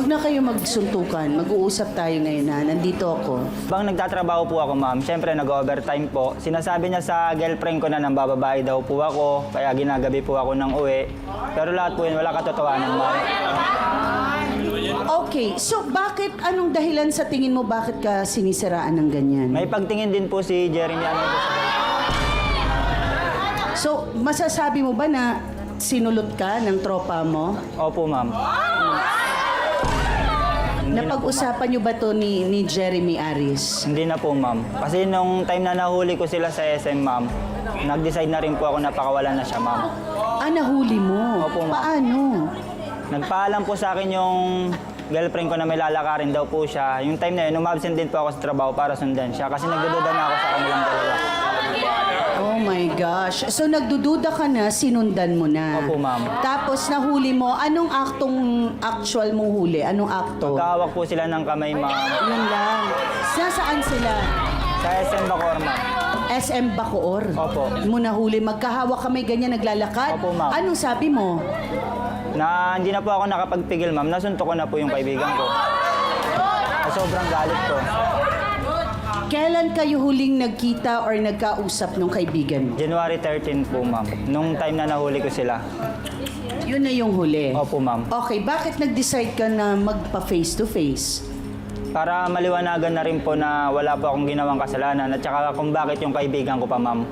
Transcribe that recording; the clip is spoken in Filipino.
Huwag na kayo magsuntukan. Mag-uusap tayo ngayon na. Nandito ako. Bang nagtatrabaho po ako, ma'am, siyempre nag-overtime po. Sinasabi niya sa girlfriend ko na nang bababae daw po ako, kaya ginagabi po ako ng uwi. Pero lahat po yun, wala katotohanan, ma'am. Okay, so bakit, anong dahilan sa tingin mo bakit ka sinisiraan ng ganyan? May pagtingin din po si Jeremy ano po sa So, masasabi mo ba na sinulot ka ng tropa mo? Opo, ma'am. Napag-usapan niyo ba to ni Jeremy Aris? Hindi na po, ma'am. Kasi nung time na nahuli ko sila sa SM, ma'am, nag-decide na rin po ako na pakawalan na siya, ma'am. Ah, nahuli mo? Opo, ma'am. Paano? Nagpaalam po sa akin yung girlfriend ko na may lalakarin daw po siya. Yung time na yun, umabsent din po ako sa trabaho para sundan siya kasi nagdududa na ako sa kanilang dalawa. Oh my gosh. So nagdududa ka na, sinundan mo na. Opo, ma'am. Tapos nahuli mo, anong actual mong huli? Anong akto? Magkahawak po sila ng kamay, ma'am. Yun lang. Nasaan sila? Sa SM Bacoor, ma'am. SM Bacoor? Opo. Mo nahuli, magkahawak kami ganyan naglalakad? Opo, ma'am. Anong sabi mo? Na hindi na po ako nakapagpigil, ma'am. Nasuntok ko na po yung kaibigan ko. Sa sobrang galit ko. Kailan kayo huling nagkita or nagkausap nung kaibigan mo? January 13 po, ma'am. Nung time na nahuli ko sila. Yun na yung huli? Opo, ma'am. Okay, bakit nag-decide ka na magpa face-to-face? Para maliwanagan na rin po na wala po akong ginawang kasalanan at saka kung bakit yung kaibigan ko pa, ma'am.